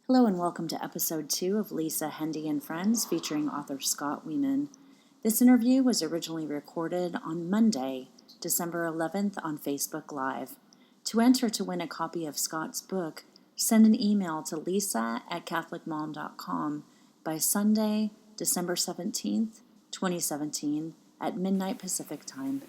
Hello and welcome to episode 2 of Lisa Hendey and Friends featuring author Scott Weeman. This interview was originally recorded on Monday, December 11th on Facebook Live. To enter to win a copy of Scott's book, send an email to lisa@catholicmom.com by Sunday, December 17th, 2017 at midnight Pacific time.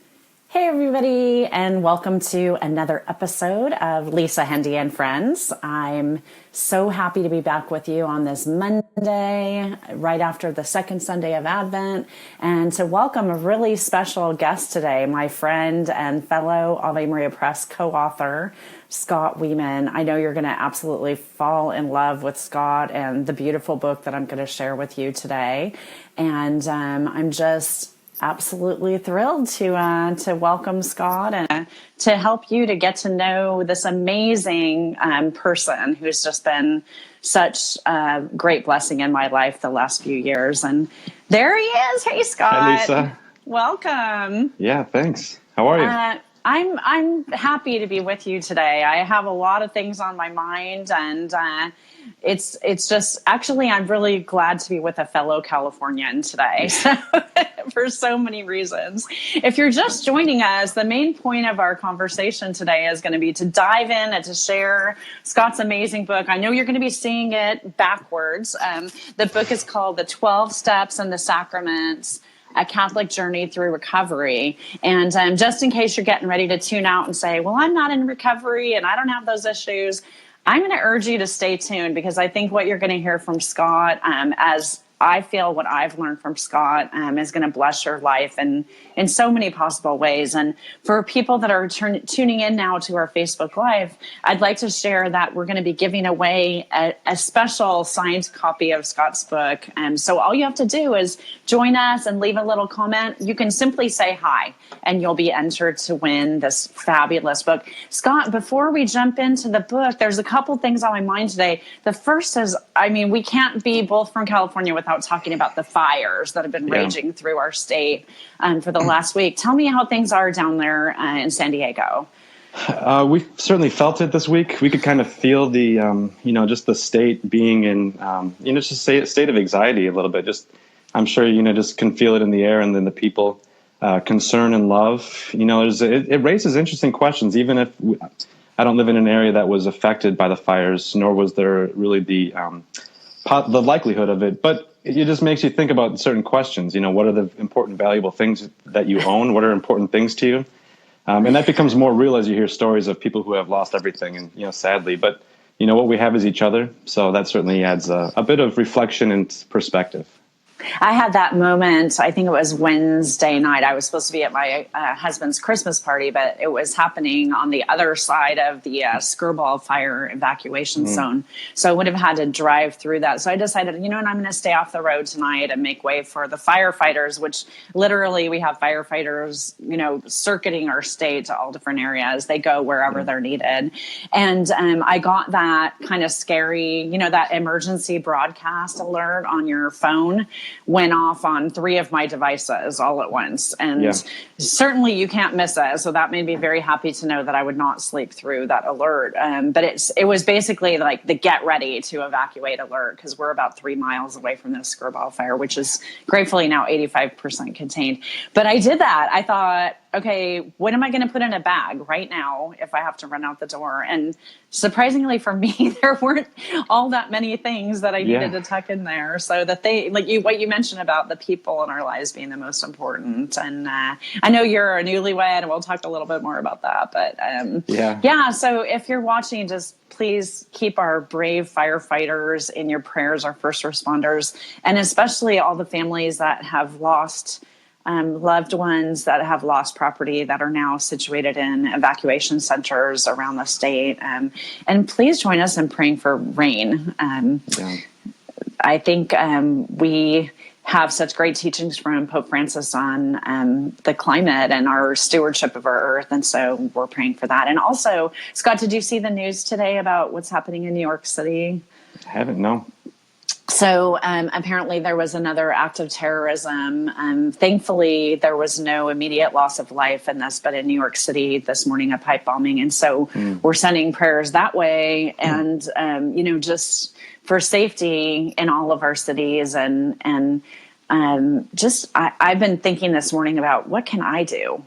Hey everybody, and welcome to another episode of Lisa Hendey and Friends. I'm so happy to be back with you on this Monday, right after the second Sunday of Advent, and to welcome a really special guest today, my friend and fellow Ave Maria Press co-author, Scott Weeman. I know you're going to absolutely fall in love with Scott and the beautiful book that I'm going to share with you today, and I'm just absolutely thrilled to welcome Scott and to help you to get to know this amazing person who's just been such a great blessing in my life the last few years. And there he is. Hey, Scott. Hi, Lisa. Welcome. Yeah, thanks. How are you? I'm happy to be with you today. I have a lot of things on my mind, and it's just actually I'm really glad to be with a fellow Californian today. So, for so many reasons. If you're just joining us, the main point of our conversation today is going to be to dive in and to share Scott's amazing book. I know you're going to be seeing it backwards. The book is called The 12 Steps and the Sacraments: A Catholic Journey Through Recovery. And just in case you're getting ready to tune out and say, well, I'm not in recovery and I don't have those issues, I'm going to urge you to stay tuned, because I think what you're going to hear from Scott, as I feel what I've learned from Scott, is going to bless your life in so many possible ways. And for people that are tuning in now to our Facebook Live, I'd like to share that we're going to be giving away a special signed copy of Scott's book. So all you have to do is join us and leave a little comment. You can simply say hi, and you'll be entered to win this fabulous book. Scott, before we jump into the book, there's a couple things on my mind today. The first is, we can't be both from California without talking about the fires that have been raging through our state for the last week. Tell me how things are down there in San Diego. We've certainly felt it this week. We could kind of feel the, just the state being in, just a state of anxiety a little bit. Just, I'm sure, just can feel it in the air, and then the people, concern and love. It raises interesting questions. Even if I don't live in an area that was affected by the fires, nor was there really the likelihood of it, but it just makes you think about certain questions. What are the important, valuable things that you own? What are important things to you? And that becomes more real as you hear stories of people who have lost everything, and, sadly. But, what we have is each other. So that certainly adds a bit of reflection and perspective. I had that moment, I think it was Wednesday night. I was supposed to be at my husband's Christmas party, but it was happening on the other side of the Skirball fire evacuation zone. So I would have had to drive through that. So I decided, I'm going to stay off the road tonight and make way for the firefighters, which literally we have firefighters, circuiting our state to all different areas. They go wherever they're needed. And I got that kind of scary, that emergency broadcast alert on your phone went off on 3 of my devices all at once. And certainly you can't miss it. So that made me very happy to know that I would not sleep through that alert. But it was basically like the get ready to evacuate alert, because we're about 3 miles away from this Skirball fire, which is gratefully now 85% contained. But I did that. I thought, okay, what am I going to put in a bag right now if I have to run out the door? And surprisingly for me, there weren't all that many things that I needed to tuck in there. So that what you mentioned about the people in our lives being the most important. And I know you're a newlywed, and we'll talk a little bit more about that. But so if you're watching, just please keep our brave firefighters in your prayers, our first responders, and especially all the families that have lost loved ones, that have lost property, that are now situated in evacuation centers around the state. And please join us in praying for rain. I think we have such great teachings from Pope Francis on the climate and our stewardship of our earth. And so we're praying for that. And also, Scott, did you see the news today about what's happening in New York City? I haven't, no. So apparently there was another act of terrorism. Thankfully, there was no immediate loss of life in this, but in New York City this morning, a pipe bombing. And so we're sending prayers that way and, just for safety in all of our cities. I've been thinking this morning about what can I do?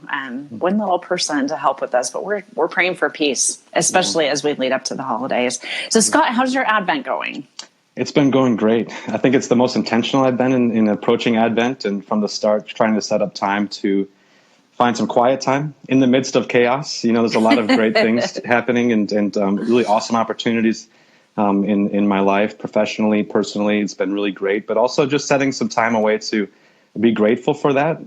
One little person to help with this, but we're praying for peace, especially as we lead up to the holidays. So Scott, how's your Advent going? It's been going great. I think it's the most intentional I've been in approaching Advent, and from the start, trying to set up time to find some quiet time in the midst of chaos. There's a lot of great things happening and really awesome opportunities in my life, professionally, personally. It's been really great, but also just setting some time away to be grateful for that.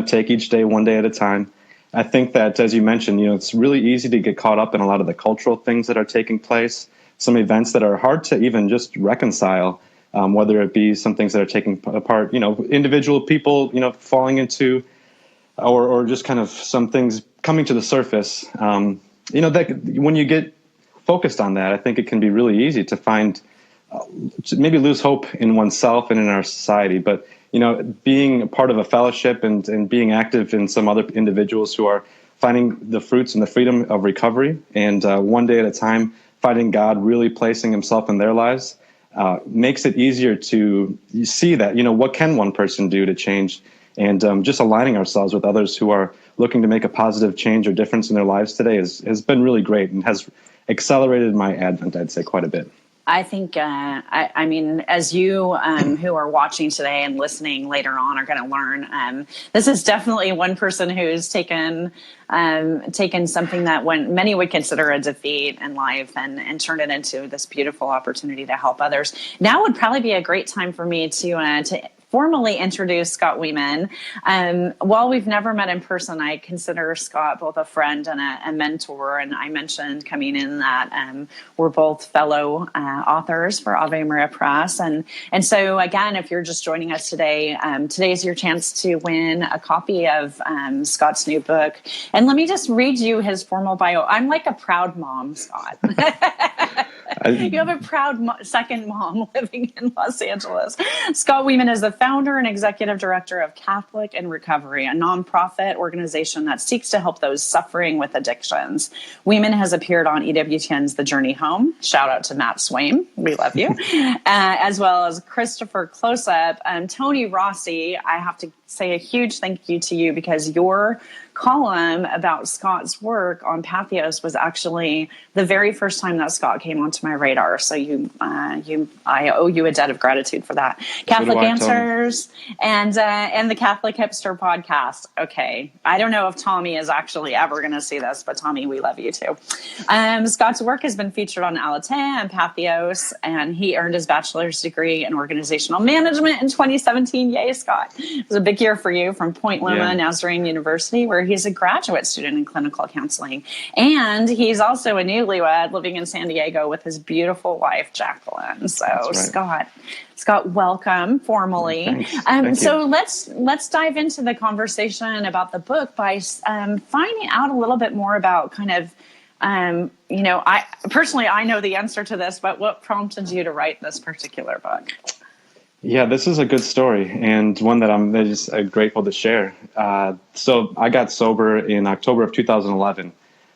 Take each day one day at a time. I think that, as you mentioned, it's really easy to get caught up in a lot of the cultural things that are taking place, some events that are hard to even just reconcile, whether it be some things that are taking apart, individual people, falling into, or just kind of some things coming to the surface. That when you get focused on that, I think it can be really easy to find, to maybe lose hope in oneself and in our society. But, being a part of a fellowship and being active in some other individuals who are finding the fruits and the freedom of recovery, and one day at a time, finding God really placing himself in their lives, makes it easier to see that, what can one person do to change, and just aligning ourselves with others who are looking to make a positive change or difference in their lives today has been really great and has accelerated my Advent, I'd say, quite a bit. I think, I mean, as you who are watching today and listening later on are going to learn, this is definitely one person who's taken something that many would consider a defeat in life and turned it into this beautiful opportunity to help others. Now would probably be a great time for me to formally introduce Scott Weeman. While we've never met in person, I consider Scott both a friend and a mentor. And I mentioned coming in that we're both fellow authors for Ave Maria Press. And so, again, if you're just joining us today, today's your chance to win a copy of Scott's new book. And let me just read you his formal bio. I'm like a proud mom, Scott. You have a proud second mom living in Los Angeles. Scott Weeman is the founder and executive director of Catholic in Recovery, a nonprofit organization that seeks to help those suffering with addictions. Weeman has appeared on EWTN's The Journey Home. Shout out to Matt Swaim. We love you. As well as Christopher Closeup and Tony Rossi. I have to say a huge thank you to you because your column about Scott's work on Pathos was actually the very first time that Scott came onto my radar. So I owe you a debt of gratitude for that. Catholic Answers and the Catholic Hipster podcast. Okay, I don't know if Tommy is actually ever going to see this, but Tommy, we love you too. Scott's work has been featured on Alatea and Pathos, and he earned his bachelor's degree in organizational management in 2017. Yay, Scott! It was a big year for you from Point Loma Nazarene University, where he's a graduate student in clinical counseling. And he's also a newlywed living in San Diego with his beautiful wife, Jacqueline. So right. Scott, welcome formally. Thank so you. let's dive into the conversation about the book by finding out a little bit more about kind of, I personally, I know the answer to this, but what prompted you to write this particular book? Yeah, this is a good story and one that I'm just grateful to share. So I got sober in October of 2011.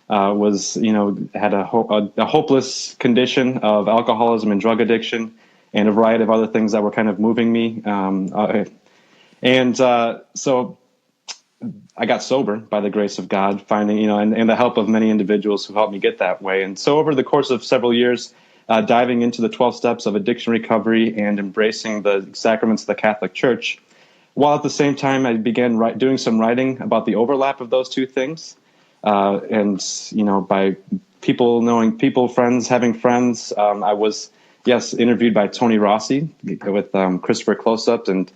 Had a hopeless condition of alcoholism and drug addiction and a variety of other things that were kind of moving me. So I got sober by the grace of God, finding, and the help of many individuals who helped me get that way. And so over the course of several years, diving into the 12 steps of addiction recovery and embracing the sacraments of the Catholic Church, while at the same time I began doing some writing about the overlap of those two things. By people knowing people, friends having friends, I was, interviewed by Tony Rossi with Christopher Closeup. And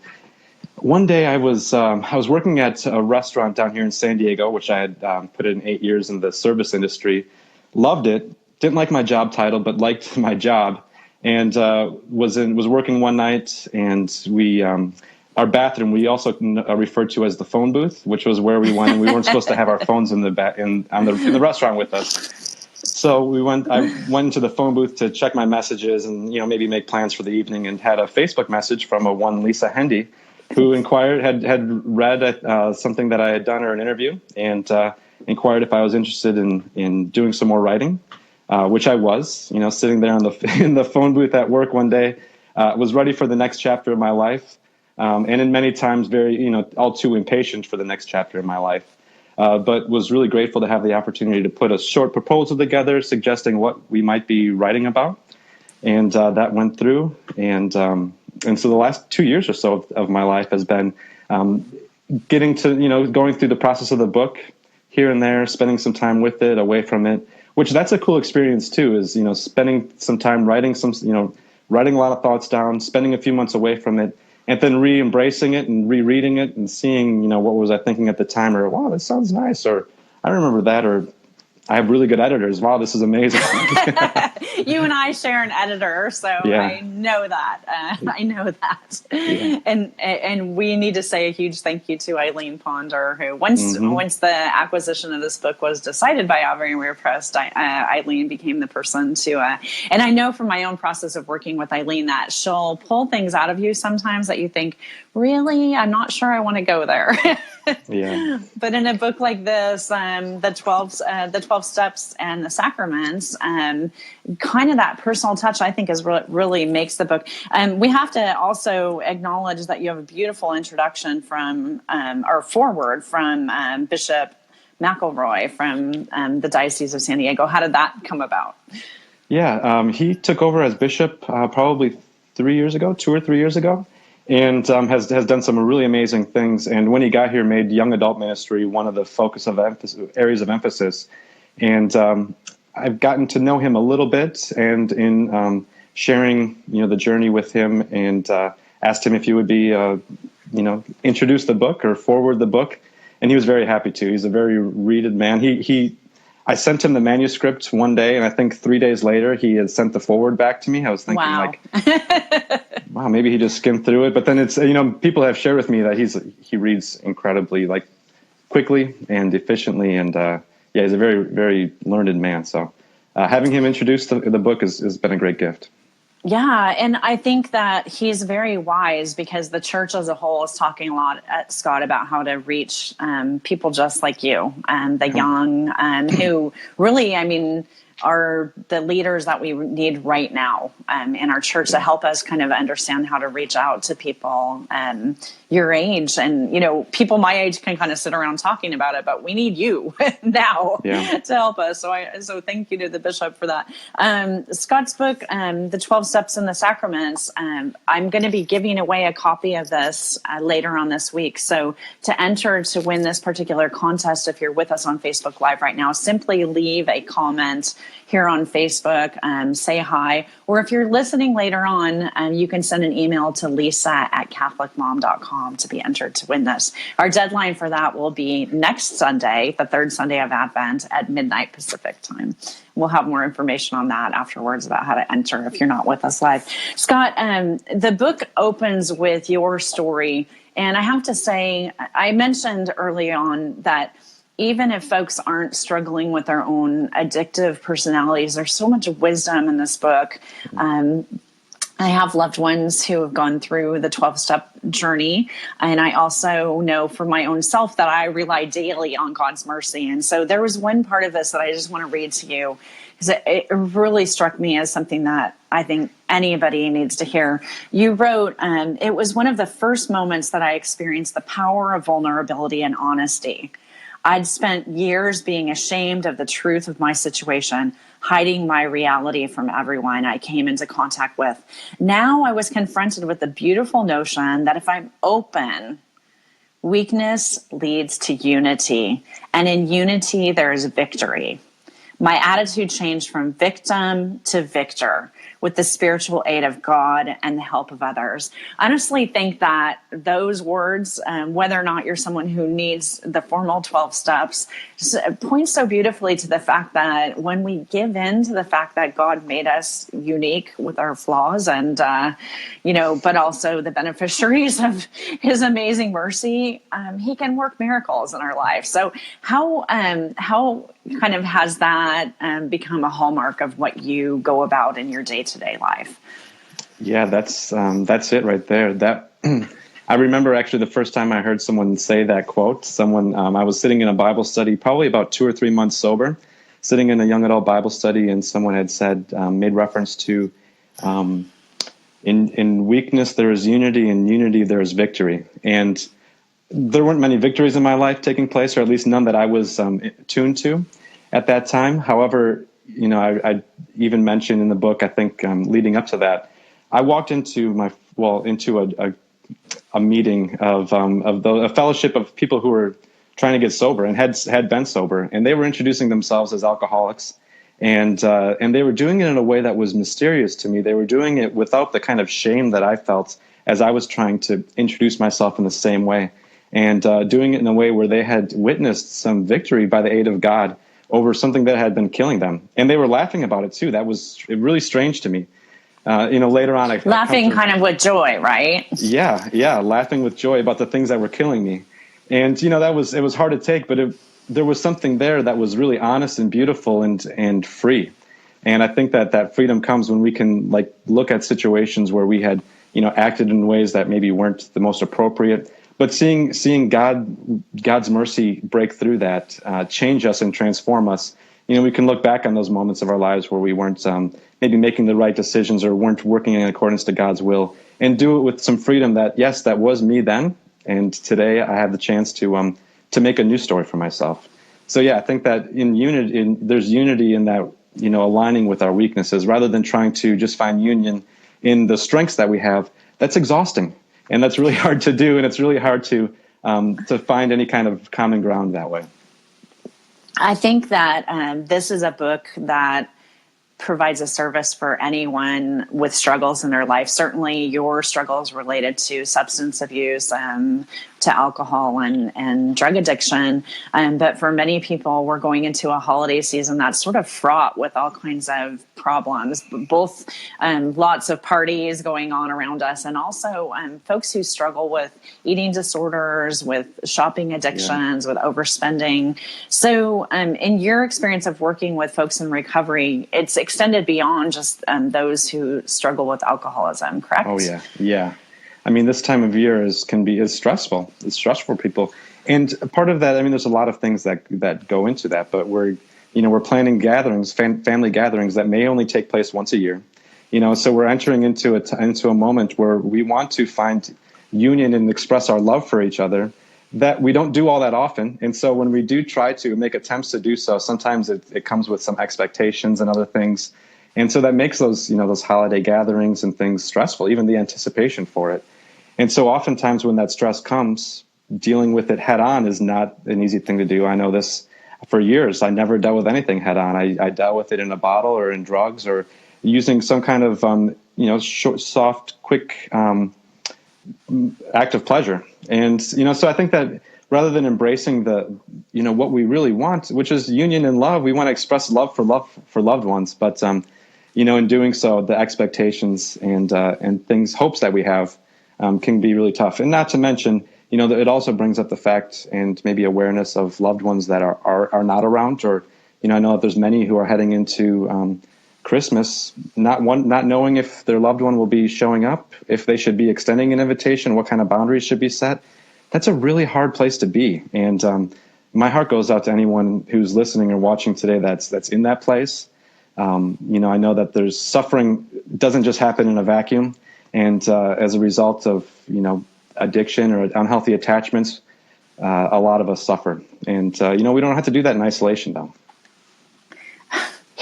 one day I was working at a restaurant down here in San Diego, which I had put in 8 years in the service industry, loved it. Didn't like my job title, but liked my job, and was working one night, and our bathroom we also referred to as the phone booth, which was where we went, and we weren't supposed to have our phones in the restaurant with us. So I went into the phone booth to check my messages and, maybe make plans for the evening, and had a Facebook message from a one Lisa Hendey, who had read something that I had done, or an interview, and inquired if I was interested in doing some more writing, which I was. Sitting there in the phone booth at work one day, was ready for the next chapter of my life, and in many times very, all too impatient for the next chapter of my life. But was really grateful to have the opportunity to put a short proposal together suggesting what we might be writing about. And that went through. And so the last 2 years or so of my life has been getting to, going through the process of the book here and there, spending some time with it, away from it, which that's a cool experience too, is, spending some time writing writing a lot of thoughts down, spending a few months away from it, and then re-embracing it and rereading it and seeing, what was I thinking at the time, or, wow, this sounds nice, or I remember that, or I have really good editors. Wow, this is amazing. You and I share an editor, so yeah. I know that. I know that. Yeah. And we need to say a huge thank you to Eileen Ponder, who once the acquisition of this book was decided by Avery and Weir Press, Eileen became the person to. And I know from my own process of working with Eileen that she'll pull things out of you sometimes that you think, really, I'm not sure I want to go there. Yeah. But in a book like this, the 12 Steps and the Sacraments, kind of that personal touch, I think, is what really makes the book. We have to also acknowledge that you have a beautiful introduction from, or forward from Bishop McElroy from the Diocese of San Diego. How did that come about? Yeah, he took over as bishop probably 2 or 3 years ago. And has done some really amazing things. And when he got here, made young adult ministry one of the areas of emphasis. And I've gotten to know him a little bit, and in sharing, the journey with him, and asked him if he would be, introduce the book or forward the book, and he was very happy to. He's a very readed man. I sent him the manuscript one day, and I think 3 days later he had sent the forward back to me. I was thinking, wow. Wow, maybe he just skimmed through it. But then it's, people have shared with me that he reads incredibly, quickly and efficiently, and he's a very, very learned man. So having him introduce the book has been a great gift. Yeah, and I think that he's very wise, because the church as a whole is talking a lot, Scott, about how to reach people just like you, the young, who really, are the leaders that we need right now in our church to help us kind of understand how to reach out to people your age. And, people my age can kind of sit around talking about it, but we need you now to help us. So thank you to the bishop for that. Scott's book, The 12 Steps and the Sacraments, I'm going to be giving away a copy of this later on this week. So to enter to win this particular contest, if you're with us on Facebook Live right now, simply leave a comment here on Facebook, say hi, or if you're listening later on, you can send an email to lisa@catholicmom.com to be entered to win this. Our deadline for that will be next Sunday, the third Sunday of Advent at midnight Pacific time. We'll have more information on that afterwards about how to enter if you're not with us live. Scott, the book opens with your story, and I have to say, I mentioned early on that even if folks aren't struggling with their own addictive personalities, there's so much wisdom in this book. I have loved ones who have gone through the 12-step journey. And I also know for my own self that I rely daily on God's mercy. And so there was one part of this that I just want to read to you, because it really struck me as something that I think anybody needs to hear. You wrote, it was one of the first moments that I experienced the power of vulnerability and honesty. I'd spent years being ashamed of the truth of my situation, hiding my reality from everyone I came into contact with. Now I was confronted with the beautiful notion that if I'm open, weakness leads to unity, and in unity there is victory. My attitude changed from victim to victor, with the spiritual aid of God and the help of others. I honestly think that those words, whether or not you're someone who needs the formal 12 steps, points so beautifully to the fact that when we give in to the fact that God made us unique with our flaws and, but also the beneficiaries of his amazing mercy, he can work miracles in our life. So how kind of has that become a hallmark of what you go about in your day-to-day life? Yeah, that's it right there. That I remember actually the first time I heard someone say that quote. I was sitting in a Bible study, probably about 2 or 3 months sober, sitting in a young adult Bible study, and someone had said, made reference to, in weakness there is unity, in unity there is victory. And there weren't many victories in my life taking place, or at least none that I was tuned to at that time. However, I even mentioned in the book, I think leading up to that, I walked into a meeting of a fellowship of people who were trying to get sober and had been sober, and they were introducing themselves as alcoholics, and they were doing it in a way that was mysterious to me. They were doing it without the kind of shame that I felt as I was trying to introduce myself in the same way, and doing it in a way where they had witnessed some victory by the aid of God over something that had been killing them, and they were laughing about it too. That was really strange to me. Later on, laughing kind of with joy, right? Yeah, laughing with joy about the things that were killing me, and it was hard to take, but there was something there that was really honest and beautiful and free, and I think that freedom comes when we can look at situations where we had acted in ways that maybe weren't the most appropriate, but seeing God's mercy break through that, change us and transform us. We can look back on those moments of our lives where we weren't maybe making the right decisions or weren't working in accordance to God's will, and do it with some freedom that, yes, that was me then, and today I have the chance to make a new story for myself. So yeah, I think that there's unity in that, aligning with our weaknesses rather than trying to just find union in the strengths that we have. That's exhausting, and that's really hard to do, and it's really hard to find any kind of common ground that way. I think that this is a book that provides a service for anyone with struggles in their life. Certainly your struggles related to substance abuse, to alcohol and drug addiction. But for many people, we're going into a holiday season that's sort of fraught with all kinds of problems, both lots of parties going on around us, and also folks who struggle with eating disorders, with shopping addictions, with overspending. So in your experience of working with folks in recovery, it's extended beyond just those who struggle with alcoholism, correct? Oh, yeah. I mean, this time of year is stressful. It's stressful for people. And part of that, I mean, there's a lot of things that go into that, but we're planning gatherings, family gatherings that may only take place once a year. So we're entering into a moment where we want to find union and express our love for each other that we don't do all that often. And so when we do try to make attempts to do so, sometimes it comes with some expectations and other things. And so that makes those holiday gatherings and things stressful, even the anticipation for it. And so oftentimes when that stress comes, dealing with it head on is not an easy thing to do. I know this for years. I never dealt with anything head on. I dealt with it in a bottle or in drugs or using some kind of, short, soft, quick act of pleasure. And, so I think that rather than embracing what we really want, which is union and love, we want to express love for loved ones. But, in doing so, the expectations and things, hopes that we have can be really tough. And not to mention, it also brings up the fact and maybe awareness of loved ones that are not around, or, I know that there's many who are heading into Christmas, not knowing if their loved one will be showing up, if they should be extending an invitation, what kind of boundaries should be set. That's a really hard place to be. And my heart goes out to anyone who's listening or watching today that's in that place. I know that there's suffering doesn't just happen in a vacuum. And as a result of, addiction or unhealthy attachments, a lot of us suffer. And, we don't have to do that in isolation, though.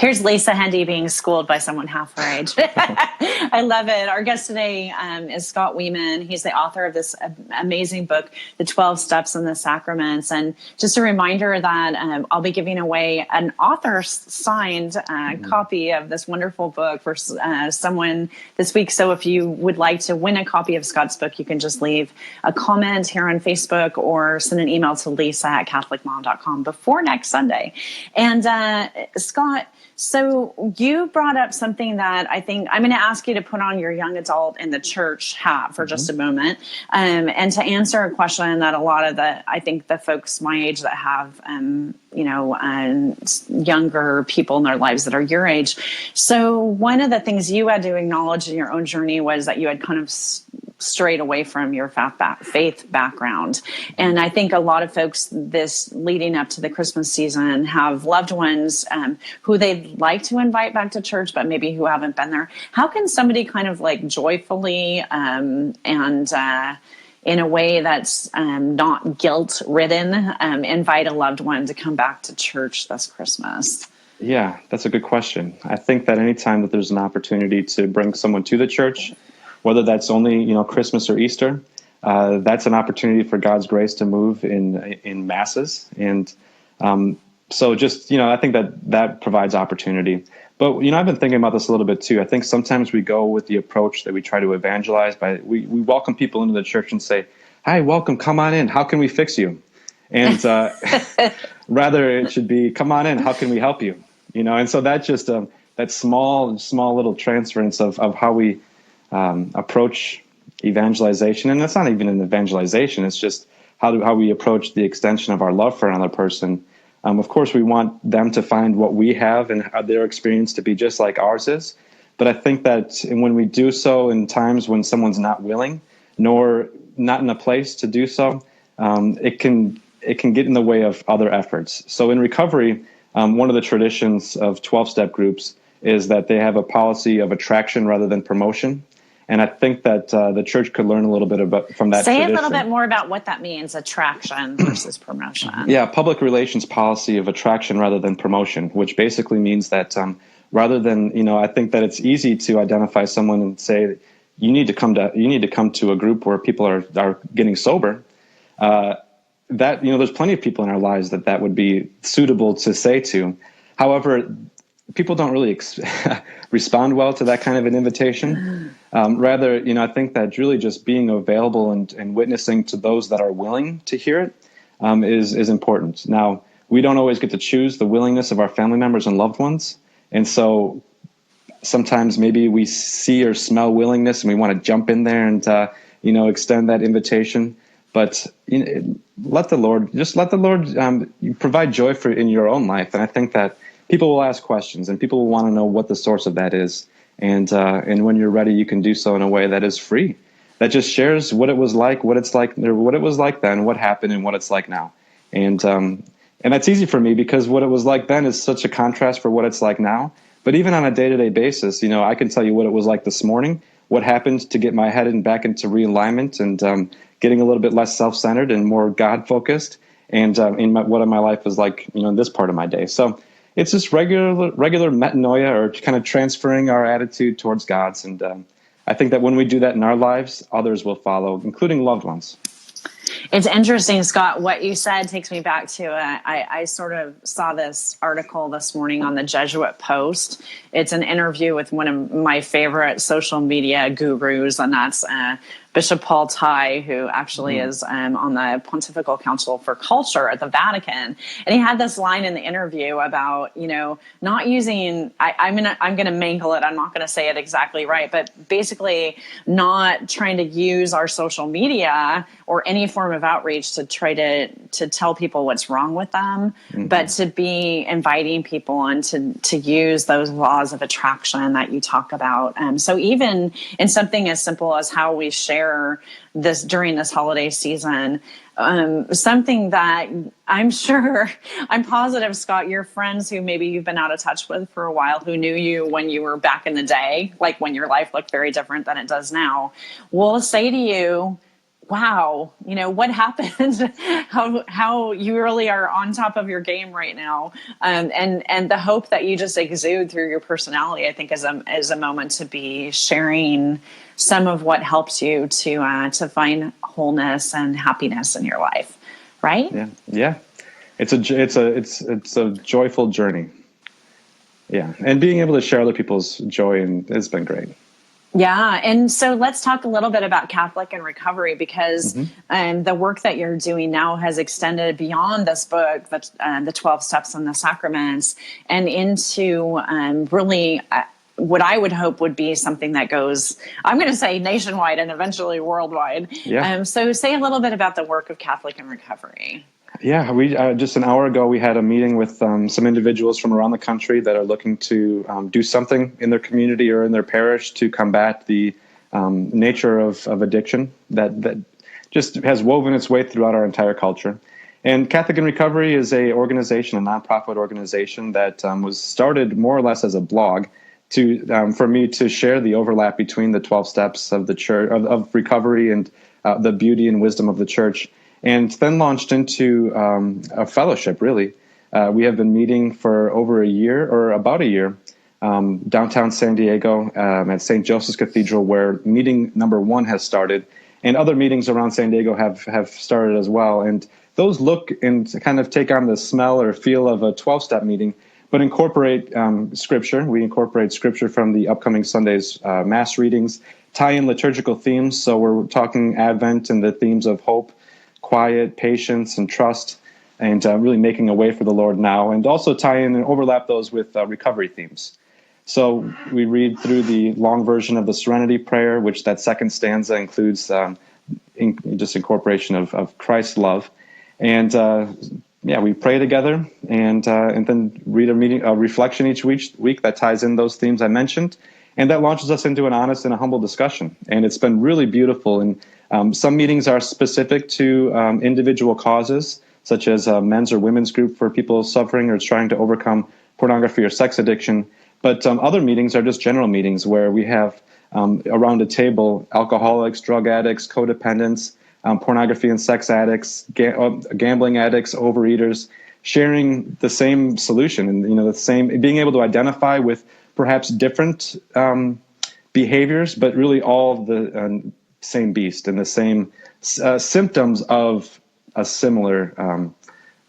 Here's Lisa Hendey being schooled by someone half her age. I love it. Our guest today is Scott Weeman. He's the author of this amazing book, The 12 Steps in the Sacraments. And just a reminder that I'll be giving away an author-signed copy of this wonderful book for someone this week. So if you would like to win a copy of Scott's book, you can just leave a comment here on Facebook or send an email to lisa@catholicmom.com before next Sunday. And Scott, so you brought up something that I think I'm going to ask you to put on your young adult in the church hat for just a moment, and to answer a question that a lot of I think the folks my age that have, younger people in their lives that are your age. So one of the things you had to acknowledge in your own journey was that you had kind of strayed away from your faith background. And I think a lot of folks this leading up to the Christmas season have loved ones who they'd like to invite back to church, but maybe who haven't been there. How can somebody kind of like joyfully and in a way that's not guilt-ridden invite a loved one to come back to church this Christmas? Yeah, that's a good question. I think that anytime that there's an opportunity to bring someone to the church, whether that's only, Christmas or Easter, that's an opportunity for God's grace to move in masses. And so just, I think that provides opportunity. But, I've been thinking about this a little bit too. I think sometimes we go with the approach that we try to evangelize we welcome people into the church and say, "Hi, welcome, come on in. How can we fix you?" And rather it should be, "Come on in. How can we help you?" And so that just, that small little transference of how we approach evangelization. And that's not even an evangelization. It's just how we approach the extension of our love for another person. Of course, we want them to find what we have and their experience to be just like ours is. But I think that when we do so in times when someone's not willing, nor not in a place to do so, it can get in the way of other efforts. So in recovery, one of the traditions of 12-step groups is that they have a policy of attraction rather than promotion. And I think that the church could learn a little bit from that tradition. Say a little bit more about what that means, attraction versus promotion. Yeah, public relations policy of attraction rather than promotion, which basically means that rather than, I think that it's easy to identify someone and say, you need to come to a group where people are getting sober. There's plenty of people in our lives that would be suitable to say to. However, people don't really respond well to that kind of an invitation. Rather, I think that really just being available and witnessing to those that are willing to hear it is important. Now, we don't always get to choose the willingness of our family members and loved ones. And so sometimes maybe we see or smell willingness and we want to jump in there and, extend that invitation. But let the Lord provide joy in your own life. And I think that people will ask questions and people will want to know what the source of that is. And when you're ready, you can do so in a way that is free, that just shares what it was like, what it's like, or what it was like then, what happened, and what it's like now. And that's easy for me because what it was like then is such a contrast for what it's like now. But even on a day-to-day basis, I can tell you what it was like this morning, what happened to get my head back into realignment and getting a little bit less self-centered and more God-focused, and what my life is like, in this part of my day. So it's just regular metanoia, or kind of transferring our attitude towards God's. And I think that when we do that in our lives, others will follow, including loved ones. It's interesting, Scott. What you said takes me back to I sort of saw this article this morning on the Jesuit Post. It's an interview with one of my favorite social media gurus, and that's Bishop Paul Ty, who actually is on the Pontifical Council for Culture at the Vatican. And he had this line in the interview about, not using, I'm going to mangle it. I'm not going to say it exactly right, but basically not trying to use our social media or any form of outreach to try to tell people what's wrong with them, but to be inviting people and to use those laws of attraction that you talk about. So even in something as simple as how we share this during this holiday season, something that I'm positive, Scott, your friends who maybe you've been out of touch with for a while, who knew you when you were back in the day, like when your life looked very different than it does now, will say to you, wow, what happened? how you really are on top of your game right now. And the hope that you just exude through your personality, I think is a moment to be sharing some of what helps you to find wholeness and happiness in your life. Right? Yeah. Yeah. It's a joyful journey. Yeah. And being able to share other people's joy has been great. Yeah. And so let's talk a little bit about Catholic and recovery, because the work that you're doing now has extended beyond this book, the 12 Steps and the Sacraments, and into really what I would hope would be something that goes, I'm going to say nationwide and eventually worldwide. Yeah. So say a little bit about the work of Catholic and recovery. Yeah, we just an hour ago we had a meeting with some individuals from around the country that are looking to do something in their community or in their parish to combat the nature of addiction that just has woven its way throughout our entire culture. And Catholic in Recovery is a nonprofit organization that was started more or less as a blog for me to share the overlap between the 12 steps of the church of recovery and the beauty and wisdom of the church. And then launched into a fellowship, really. We have been meeting for over a year, or about a year, downtown San Diego at St. Joseph's Cathedral, where meeting number 1 has started. And other meetings around San Diego have started as well. And those look and kind of take on the smell or feel of a 12-step meeting, but incorporate Scripture. We incorporate Scripture from the upcoming Sunday's Mass readings, tie in liturgical themes. So we're talking Advent and the themes of hope, quiet, patience, and trust, and really making a way for the Lord now, and also tie in and overlap those with recovery themes. So we read through the long version of the Serenity Prayer, which that second stanza includes just incorporation of Christ's love. And we pray together, and then read a reflection each week that ties in those themes I mentioned. And that launches us into an honest and a humble discussion. And it's been really beautiful. And some meetings are specific to individual causes, such as a men's or women's group for people suffering or trying to overcome pornography or sex addiction. But other meetings are just general meetings where we have around a table alcoholics, drug addicts, codependents, pornography and sex addicts, gambling addicts, overeaters, sharing the same solution and the same, being able to identify with perhaps different behaviors, but really all the same beast and the same symptoms of a similar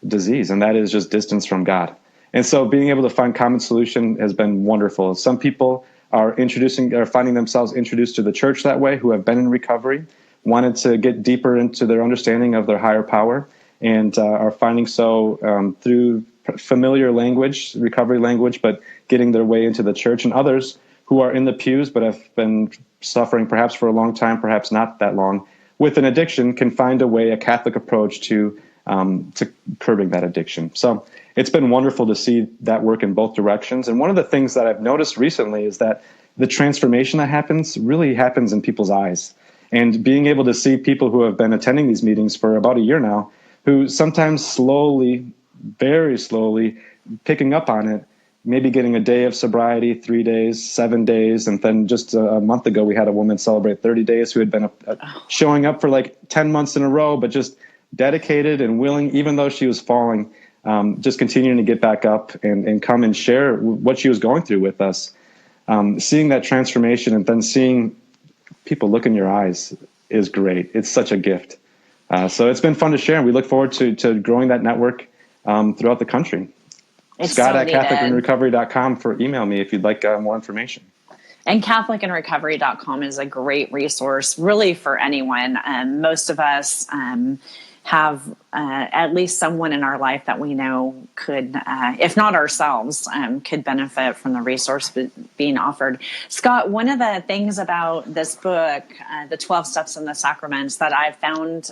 disease, and that is just distance from God. And so being able to find common solution has been wonderful. Some people are finding themselves introduced to the church that way, who have been in recovery, wanted to get deeper into their understanding of their higher power, and are finding so through familiar language, recovery language, but getting their way into the church. And others who are in the pews but have been suffering perhaps for a long time, perhaps not that long, with an addiction, can find a Catholic approach to curbing that addiction. So it's been wonderful to see that work in both directions. And one of the things that I've noticed recently is that the transformation that happens really happens in people's eyes. And being able to see people who have been attending these meetings for about a year now, who sometimes slowly, very slowly, picking up on it, maybe getting a day of sobriety, 3 days, 7 days. And then just a month ago, we had a woman celebrate 30 days who had been showing up for like 10 months in a row, but just dedicated and willing, even though she was falling, just continuing to get back up and come and share what she was going through with us. Seeing that transformation and then seeing people look in your eyes is great. It's such a gift. So it's been fun to share, and we look forward to growing that network throughout the country. It's Scott so at CatholicInRecovery.com for email me if you'd like more information. And CatholicInRecovery.com is a great resource, really, for anyone. Most of us have at least someone in our life that we know could, if not ourselves, could benefit from the resource being offered. Scott, one of the things about this book, The 12 Steps and the Sacraments, that I've found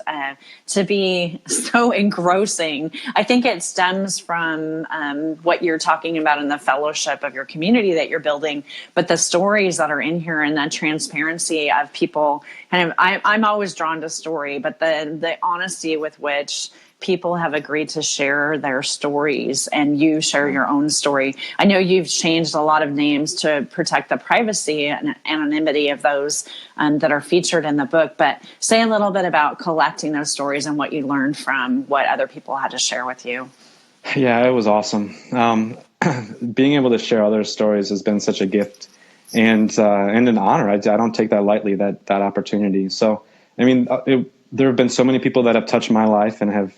to be so engrossing, I think it stems from what you're talking about in the fellowship of your community that you're building, but the stories that are in here and the transparency of people. I'm always drawn to story, but the honesty with which people have agreed to share their stories, and you share your own story. I know you've changed a lot of names to protect the privacy and anonymity of those that are featured in the book, but say a little bit about collecting those stories and what you learned from what other people had to share with you. Yeah, it was awesome. Being able to share other stories has been such a gift and an honor. I don't take that lightly, that opportunity. So, I mean, there have been so many people that have touched my life and have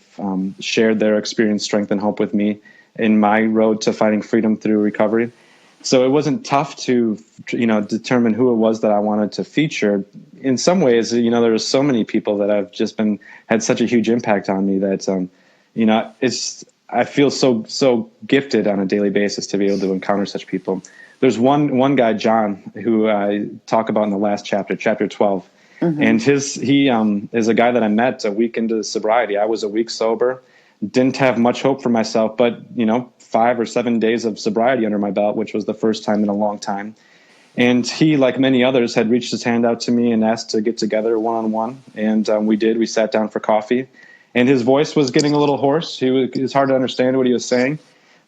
shared their experience, strength, and hope with me in my road to finding freedom through recovery. So it wasn't tough to, determine who it was that I wanted to feature. In some ways, there were so many people that have just had such a huge impact on me that, I feel so gifted on a daily basis to be able to encounter such people. There's one guy, John, who I talk about in the last chapter 12. And he is a guy that I met a week into sobriety. I was a week sober, didn't have much hope for myself, but 5 or 7 days of sobriety under my belt, which was the first time in a long time. And he, like many others, had reached his hand out to me and asked to get together one-on-one. And we did. We sat down for coffee. And his voice was getting a little hoarse. It was hard to understand what he was saying.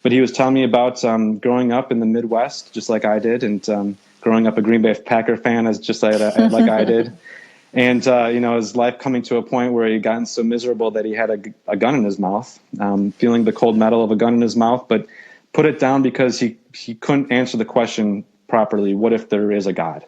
But he was telling me about growing up in the Midwest, just like I did, and growing up a Green Bay Packer fan, just like I did. And, his life coming to a point where he had gotten so miserable that he had a gun in his mouth, feeling the cold metal of a gun in his mouth, but put it down because he couldn't answer the question properly, what if there is a God?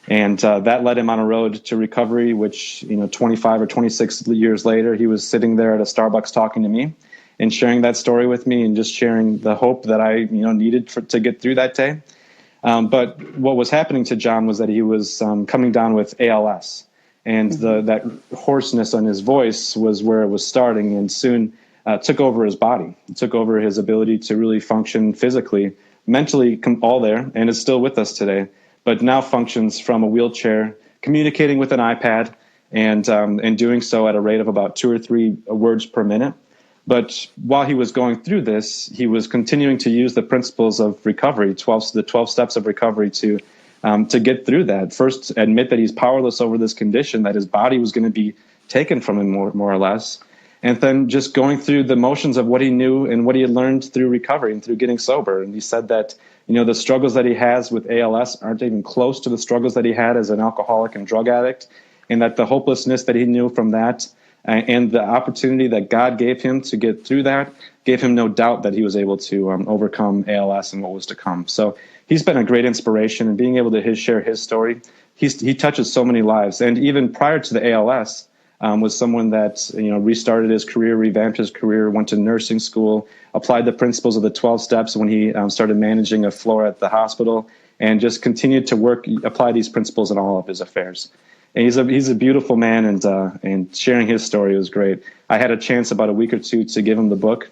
And that led him on a road to recovery, which, 25 or 26 years later, he was sitting there at a Starbucks talking to me and sharing that story with me and just sharing the hope that I, needed to get through that day. But what was happening to John was that he was coming down with ALS. And that hoarseness on his voice was where it was starting, and soon took over his body. It took over his ability to really function physically, mentally, all there, and is still with us today. But now functions from a wheelchair, communicating with an iPad, and doing so at a rate of about 2 or 3 words per minute. But while he was going through this, he was continuing to use the principles of recovery, the 12 steps of recovery to get through that. First, admit that he's powerless over this condition, that his body was going to be taken from him more or less. And then just going through the motions of what he knew and what he had learned through recovery and through getting sober. And he said that, the struggles that he has with ALS aren't even close to the struggles that he had as an alcoholic and drug addict, and that the hopelessness that he knew from that and the opportunity that God gave him to get through that gave him no doubt that he was able to overcome ALS and what was to come. So he's been a great inspiration, and being able to share his story, he touches so many lives. And even prior to the ALS, was someone that restarted his career, revamped his career, went to nursing school, applied the principles of the 12 steps when he started managing a floor at the hospital, and just continued to apply these principles in all of his affairs. And he's a beautiful man, and sharing his story was great. I had a chance about a week or two to give him the book.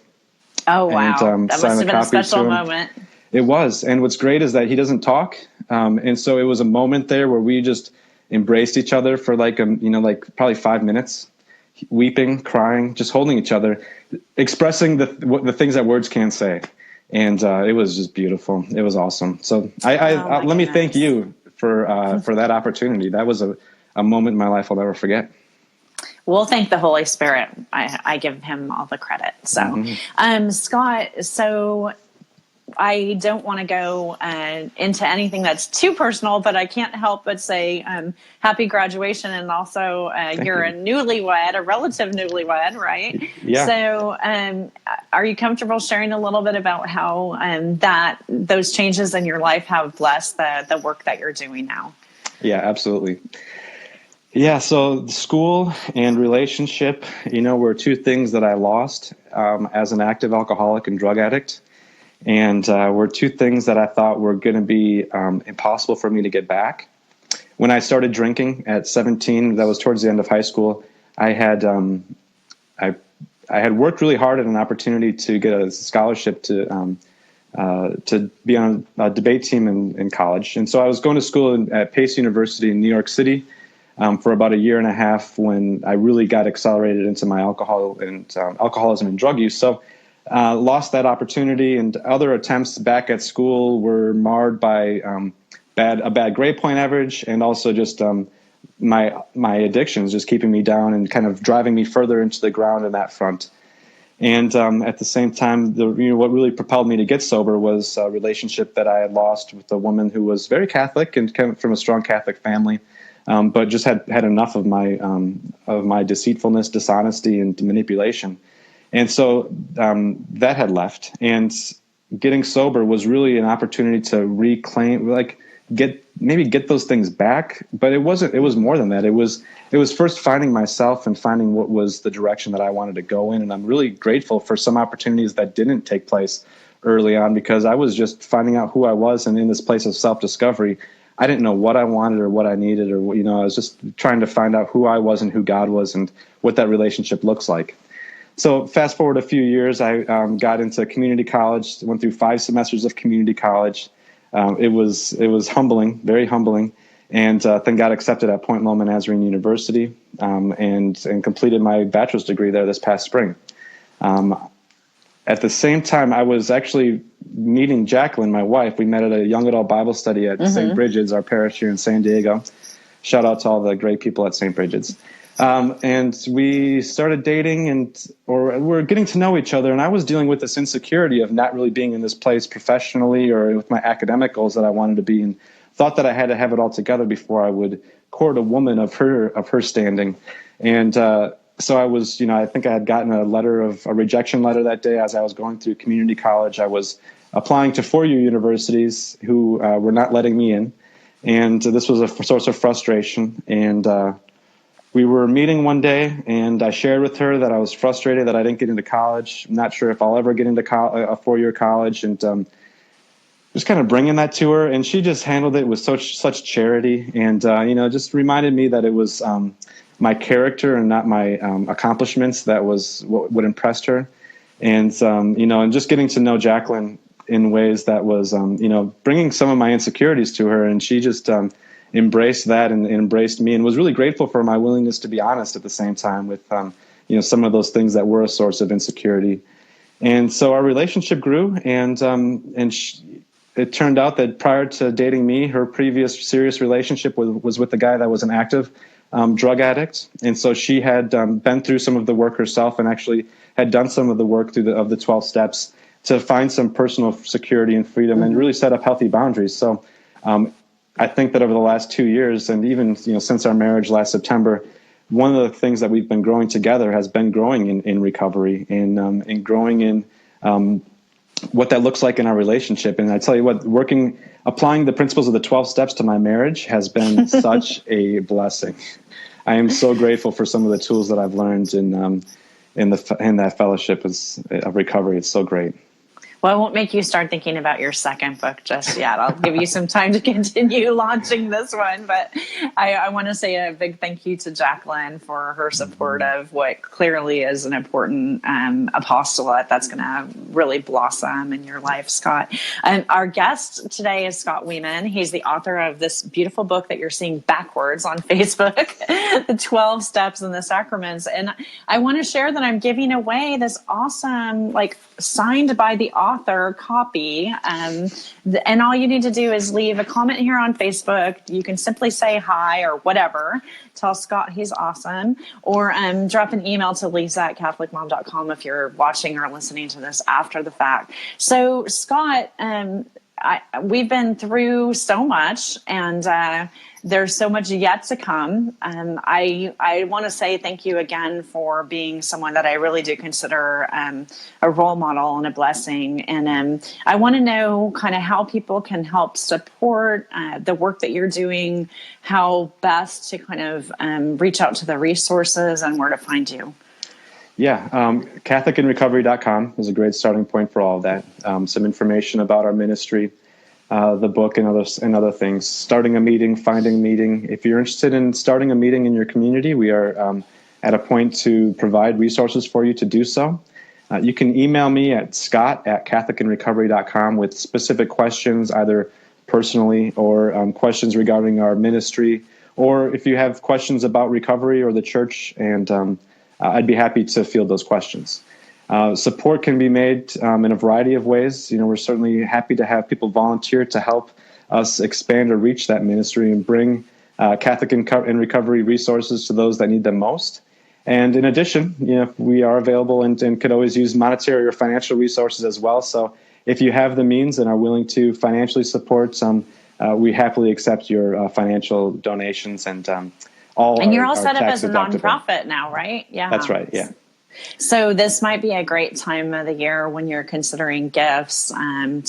Oh, wow. That must have been a special moment. It was. And what's great is that he doesn't talk. And so it was a moment there where we just embraced each other for probably 5 minutes, weeping, crying, just holding each other, expressing the things that words can't say. And it was just beautiful. It was awesome. So let me thank you for that opportunity. That was a moment in my life I'll never forget. We'll thank the Holy Spirit. I give him all the credit. So, Scott, so I don't want to go into anything that's too personal, but I can't help but say happy graduation. And also you're a newlywed, a relative newlywed, right? Yeah. So are you comfortable sharing a little bit about how those changes in your life have blessed the work that you're doing now? Yeah, absolutely. Yeah, so school and relationship, were two things that I lost as an active alcoholic and drug addict. And were two things that I thought were going to be impossible for me to get back. When I started drinking at 17, that was towards the end of high school, I had worked really hard at an opportunity to get a scholarship to be on a debate team in college. And so I was going to school at Pace University in New York City for about a year and a half when I really got accelerated into my alcoholism and drug use. So lost that opportunity, and other attempts back at school were marred by a bad grade point average, and also just my addictions just keeping me down and kind of driving me further into the ground in that front. And at the same time, what really propelled me to get sober was a relationship that I had lost with a woman who was very Catholic and came from a strong Catholic family, but just had enough of my deceitfulness, dishonesty, and manipulation. And so that had left. And getting sober was really an opportunity to reclaim, get those things back. But it was more than that. It was first finding myself and finding what was the direction that I wanted to go in. And I'm really grateful for some opportunities that didn't take place early on, because I was just finding out who I was. And in this place of self-discovery, I didn't know what I wanted or what I needed, or, I was just trying to find out who I was and who God was and what that relationship looks like. So fast forward a few years, I got into community college, went through 5 semesters of community college. It was humbling, very humbling, and then got accepted at Point Loma Nazarene University and completed my bachelor's degree there this past spring. At the same time, I was actually meeting Jacqueline, my wife. We met at a young adult Bible study at St. Bridget's, our parish here in San Diego. Shout out to all the great people at St. Bridget's. And we started dating we're getting to know each other. And I was dealing with this insecurity of not really being in this place professionally or with my academic goals that I wanted to be, and thought that I had to have it all together before I would court a woman of her standing. And, so I was, I think I had gotten a rejection letter that day as I was going through community college. I was applying to 4-year universities who were not letting me in. And this was a source of frustration. And, we were meeting one day, and I shared with her that I was frustrated that I didn't get into college. I'm not sure if I'll ever get into a 4-year college, and just kind of bringing that to her. And she just handled it with such charity, and just reminded me that it was my character and not my accomplishments that was what impressed her. And and just getting to know Jacqueline in ways that was bringing some of my insecurities to her, and she just embraced that and embraced me, and was really grateful for my willingness to be honest at the same time with some of those things that were a source of insecurity. And so our relationship grew, and it turned out that prior to dating me, her previous serious relationship was with a guy that was an active drug addict. And so she had been through some of the work herself, and actually had done some of the work of the 12 steps to find some personal security and freedom, and really set up healthy boundaries. So I think that over the last 2 years, and even since our marriage last September, one of the things that we've been growing together has been growing in recovery, and growing in what that looks like in our relationship. And I tell you what, applying the principles of the 12 steps to my marriage has been such a blessing. I am so grateful for some of the tools that I've learned in that fellowship of recovery. It's so great. Well, I won't make you start thinking about your second book just yet. I'll give you some time to continue launching this one. But I want to say a big thank you to Jacqueline for her support of what clearly is an important apostolate that's going to really blossom in your life, Scott. Our guest today is Scott Weeman. He's the author of this beautiful book that you're seeing backwards on Facebook, The 12 Steps in the Sacraments. And I want to share that I'm giving away this awesome, signed by the author copy. And all you need to do is leave a comment here on Facebook. You can simply say hi or whatever. Tell Scott he's awesome. Or drop an email to lisa@catholicmom.com if you're watching or listening to this after the fact. So, Scott, we've been through so much, and there's so much yet to come. I want to say thank you again for being someone that I really do consider a role model and a blessing. And I want to know kind of how people can help support the work that you're doing, how best to kind of reach out to the resources and where to find you. Yeah, CatholicInRecovery.com is a great starting point for all of that. Some information about our ministry, the book, and other things. Starting a meeting, finding a meeting. If you're interested in starting a meeting in your community, we are at a point to provide resources for you to do so. You can email me at scott@CatholicInRecovery.com with specific questions, either personally or questions regarding our ministry, or if you have questions about recovery or the church, and I'd be happy to field those questions. Support can be made in a variety of ways. We're certainly happy to have people volunteer to help us expand or reach that ministry and bring Catholic in Recovery resources to those that need them most. And in addition, we are available and could always use monetary or financial resources as well. So if you have the means and are willing to financially support some, we happily accept your financial donations, and And you're all set up tax as a deductible. nonprofit now, right? Yeah. That's right. Yeah. So this might be a great time of the year when you're considering gifts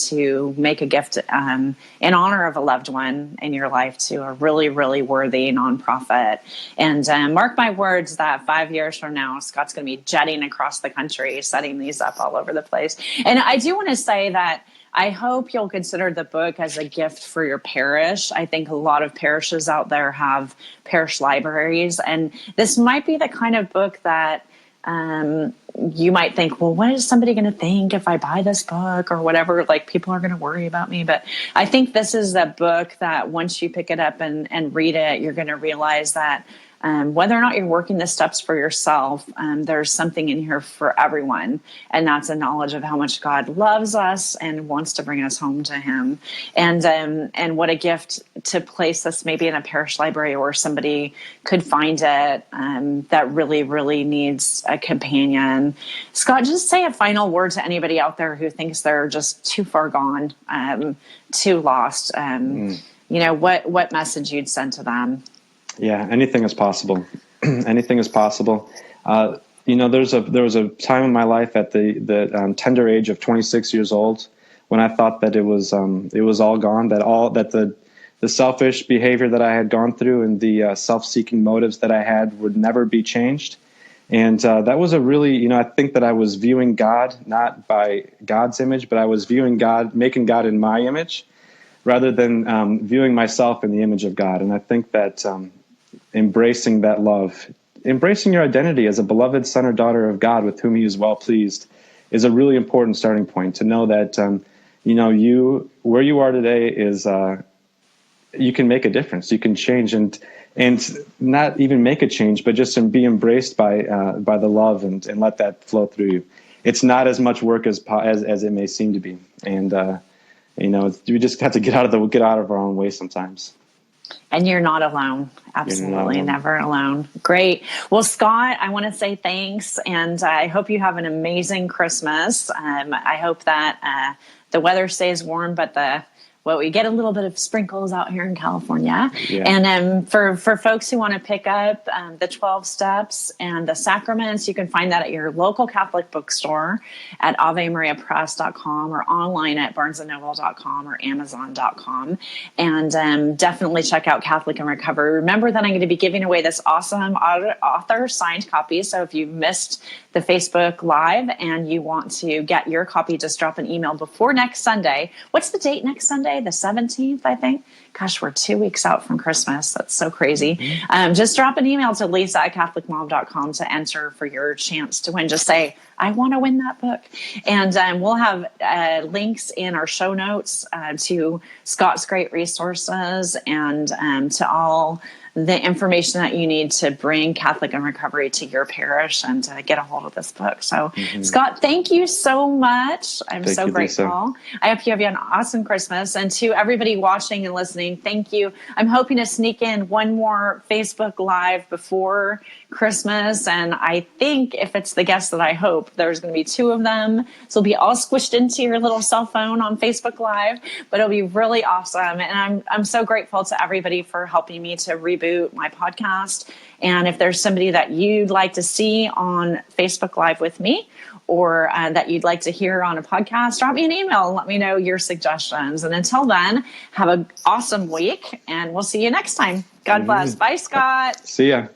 to make a gift in honor of a loved one in your life to a really, really worthy nonprofit. And mark my words that 5 years from now, Scott's going to be jetting across the country, setting these up all over the place. And I do want to say that I hope you'll consider the book as a gift for your parish. I think a lot of parishes out there have parish libraries, and this might be the kind of book that you might think, well, what is somebody going to think if I buy this book or whatever? Like, people are going to worry about me. But I think this is a book that once you pick it up and read it, you're going to realize that whether or not you're working the steps for yourself, there's something in here for everyone. And that's a knowledge of how much God loves us and wants to bring us home to him. And what a gift to place this maybe in a parish library where somebody could find it that really, really needs a companion. Scott, just say a final word to anybody out there who thinks they're just too far gone, too lost. What message you'd send to them? Yeah, anything is possible. Anything is possible. There was a time in my life at the tender age of 26 years old when I thought that it was all gone, that the selfish behavior that I had gone through and the self-seeking motives that I had would never be changed. And that was a really, I think that I was viewing God not by God's image, but I was viewing God, making God in my image, rather than viewing myself in the image of God. And I think that embracing that love, embracing your identity as a beloved son or daughter of God with whom he is well pleased, is a really important starting point. To know that you where you are today is you can make a difference. You can change and not even make a change, but just be embraced by the love and let that flow through you. It's not as much work as it may seem to be, and we just have to get out of our own way sometimes. And you're not alone. Absolutely never alone. Great. Well, Scott, I want to say thanks, and I hope you have an amazing Christmas. I hope that the weather stays warm, but we get a little bit of sprinkles out here in California. Yeah. And for folks who want to pick up the 12 Steps and the Sacraments, you can find that at your local Catholic bookstore at AveMariaPress.com or online at BarnesandNoble.com or Amazon.com. And definitely check out Catholic in Recovery. Remember that I'm going to be giving away this awesome author signed copy. So if you missed the Facebook Live and you want to get your copy, just drop an email before next Sunday. What's the date next Sunday? The 17th, I think. Gosh, we're 2 weeks out from Christmas. That's so crazy. Mm-hmm. Just drop an email to lisa@catholicmom.com to enter for your chance to win. Just say, I want to win that book. And we'll have links in our show notes to Scott's great resources and to all the information that you need to bring Catholic in Recovery to your parish and to get a hold of this book. So, Scott, thank you so much. I'm so grateful. Lisa. I hope you have an awesome Christmas. And to everybody watching and listening, thank you. I'm hoping to sneak in one more Facebook Live before Christmas. And I think if it's the guest that I hope, there's going to be 2 of them. So it'll be all squished into your little cell phone on Facebook Live, but it'll be really awesome. And I'm so grateful to everybody for helping me to reboot my podcast. And if there's somebody that you'd like to see on Facebook Live with me, or that you'd like to hear on a podcast, drop me an email and let me know your suggestions. And until then, have an awesome week, and we'll see you next time. God bless. Bye, Scott. See ya.